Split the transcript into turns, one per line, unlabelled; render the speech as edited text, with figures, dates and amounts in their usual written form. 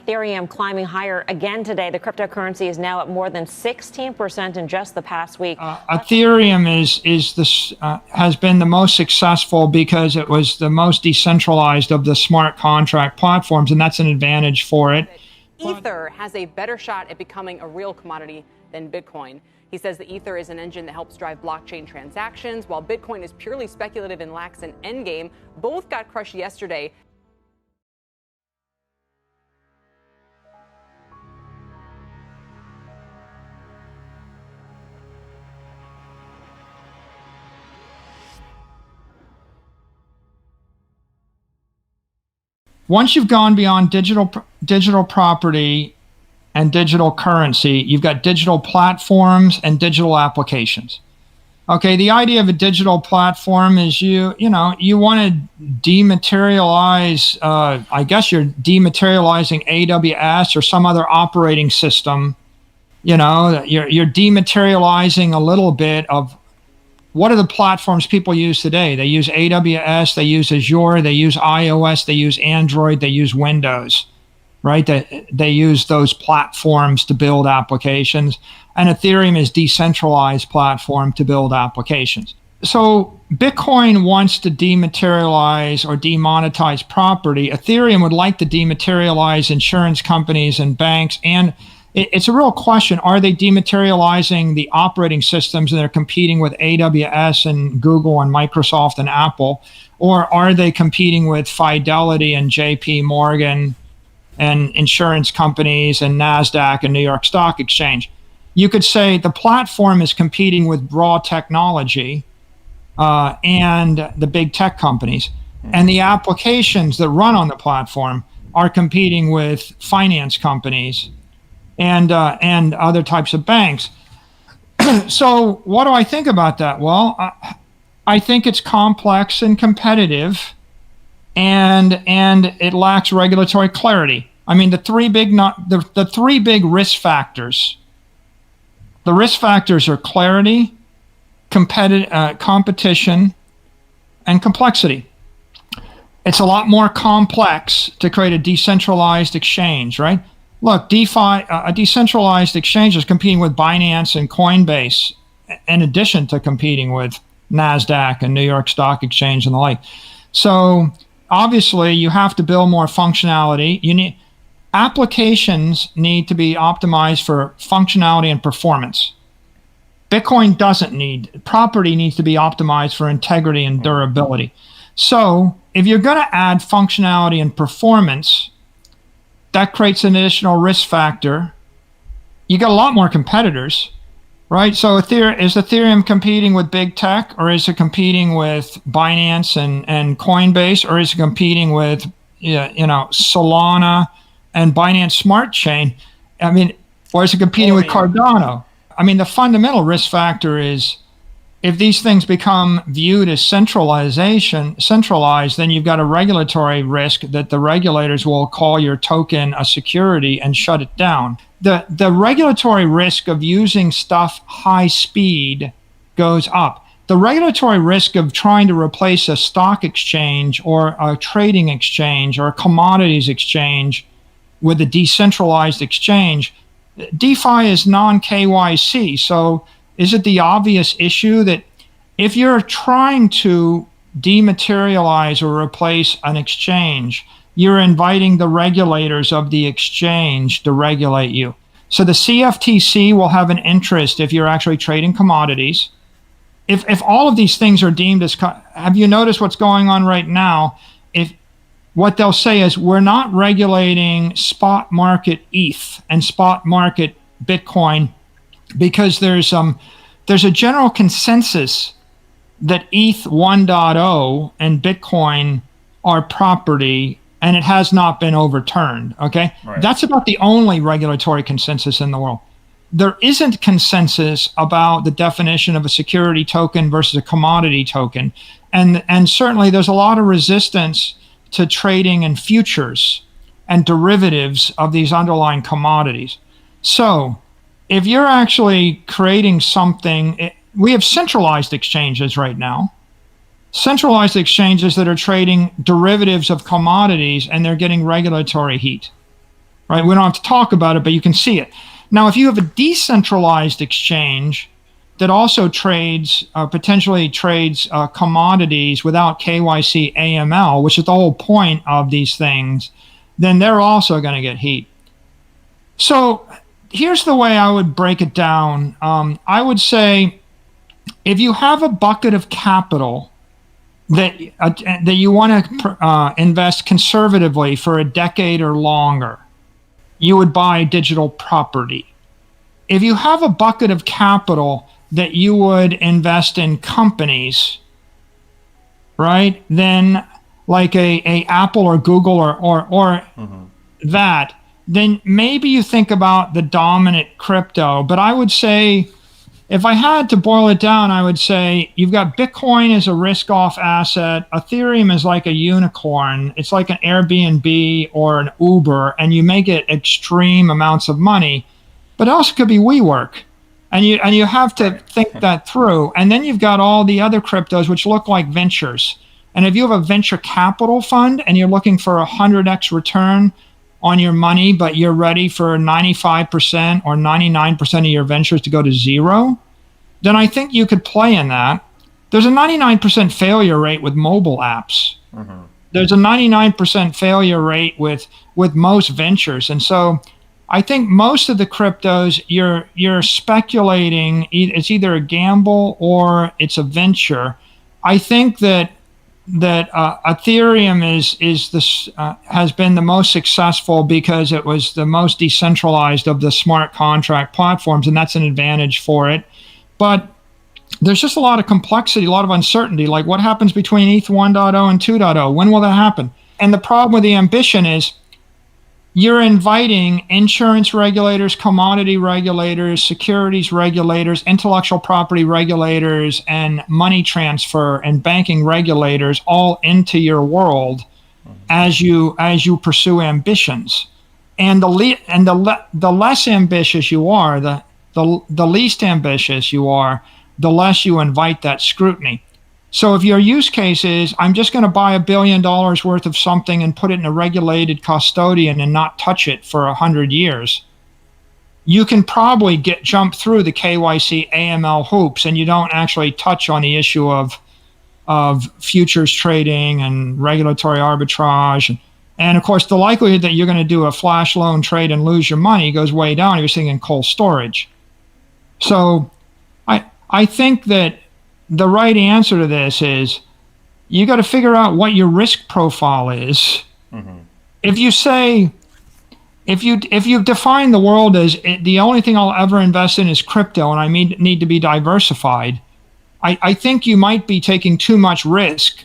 Ethereum climbing higher again today. The cryptocurrency is now at more than 16% in just the past week.
Ethereum has been the most successful because it was the most decentralized of the smart contract platforms, and that's an advantage for it.
Ether has a better shot at becoming a real commodity than Bitcoin. He says the Ether is an engine that helps drive blockchain transactions, while Bitcoin is purely speculative and lacks an endgame. Both got crushed yesterday.
Once you've gone beyond digital property and digital currency, you've got digital platforms and digital applications. Okay, the idea of a digital platform is you want to dematerialize, I guess you're dematerializing AWS or some other operating system. You're dematerializing a little bit of what are the platforms people use today. They use AWS, they use Azure, they use iOS, they use Android, they use Windows. Right? They use those platforms to build applications, and Ethereum is decentralized platform to build applications. So Bitcoin wants to dematerialize or demonetize property. Ethereum would like to dematerialize insurance companies and banks, and it's a real question. Are they dematerializing the operating systems that are competing with AWS and Google and Microsoft and Apple, or are they competing with Fidelity and JP Morgan and insurance companies and NASDAQ and New York Stock Exchange? You could say the platform is competing with raw technology and the big tech companies. And the applications that run on the platform are competing with finance companies and other types of banks. So what do I think about that? Well, I think it's complex and competitive, and it lacks regulatory clarity. I mean, the three big risk factors. The risk factors are clarity, competition, and complexity. It's a lot more complex to create a decentralized exchange, right? Look, DeFi, a decentralized exchange is competing with Binance and Coinbase, in addition to competing with NASDAQ and New York Stock Exchange and the like. So obviously, you have to build more functionality. Applications need to be optimized for functionality and performance. Bitcoin doesn't need. Property needs to be optimized for integrity and durability. So if you're going to add functionality and performance, that creates an additional risk factor. You got a lot more competitors, right? So is Ethereum competing with big tech, or is it competing with Binance and Coinbase, or is it competing with Solana and Binance Smart Chain? I mean, or is it competing with Cardano? I mean, the fundamental risk factor is if these things become viewed as centralized, then you've got a regulatory risk that the regulators will call your token a security and shut it down. The regulatory risk of using stuff high speed goes up. The regulatory risk of trying to replace a stock exchange or a trading exchange or a commodities exchange with a decentralized exchange, DeFi is non-KYC. So is it the obvious issue that if you're trying to dematerialize or replace an exchange, you're inviting the regulators of the exchange to regulate you? So the CFTC will have an interest if you're actually trading commodities. If all of these things are deemed as, have you noticed what's going on right now? If what they'll say is, we're not regulating spot market ETH and spot market Bitcoin because there's a general consensus that ETH 1.0 and Bitcoin are property, and it has not been overturned, okay? Right. That's about the only regulatory consensus in the world. There isn't consensus about the definition of a security token versus a commodity token. And certainly there's a lot of resistance to trading in futures and derivatives of these underlying commodities. So if you're actually creating something, we have centralized exchanges right now, centralized exchanges that are trading derivatives of commodities, and they're getting regulatory heat. right? We don't have to talk about it, but you can see it. Now, if you have a decentralized exchange that also trades, potentially trades commodities without KYC AML, which is the whole point of these things, then they're also going to get heat. So here's the way I would break it down. I would say if you have a bucket of capital that you want to invest conservatively for a decade or longer, you would buy digital property. If you have a bucket of capital that you would invest in companies, right? Then like a Apple or Google or that, then maybe you think about the dominant crypto. But I would say, if I had to boil it down, I would say you've got Bitcoin as a risk-off asset. Ethereum is like a unicorn. It's like an Airbnb or an Uber, and you may get extreme amounts of money. But it also could be WeWork. And you have to think that through. And then you've got all the other cryptos which look like ventures. And if you have a venture capital fund and you're looking for a 100x return on your money, but you're ready for 95% or 99% of your ventures to go to zero, then I think you could play in that. There's a 99% failure rate with mobile apps. There's a 99% failure rate with most ventures. And so I think most of the cryptos, you're speculating, it's either a gamble or it's a venture. I think that Ethereum has been the most successful because it was the most decentralized of the smart contract platforms, and that's an advantage for it. But there's just a lot of complexity, a lot of uncertainty, like what happens between ETH 1.0 and 2.0? When will that happen? And the problem with the ambition is you're inviting insurance regulators, commodity regulators, securities regulators, intellectual property regulators, and money transfer and banking regulators all into your world as you pursue ambitions. And the less ambitious you are, the least ambitious you are, the less you invite that scrutiny. So if your use case is, I'm just going to buy $1 billion worth of something and put it in a regulated custodian and not touch it for 100 years, you can probably jump through the KYC AML hoops, and you don't actually touch on the issue of futures trading and regulatory arbitrage. And of course, the likelihood that you're going to do a flash loan trade and lose your money goes way down if you're sitting in cold storage. So I think that the right answer to this is you got to figure out what your risk profile is. If you say, if you define the world as the only thing I'll ever invest in is crypto and I need to be diversified, I think you might be taking too much risk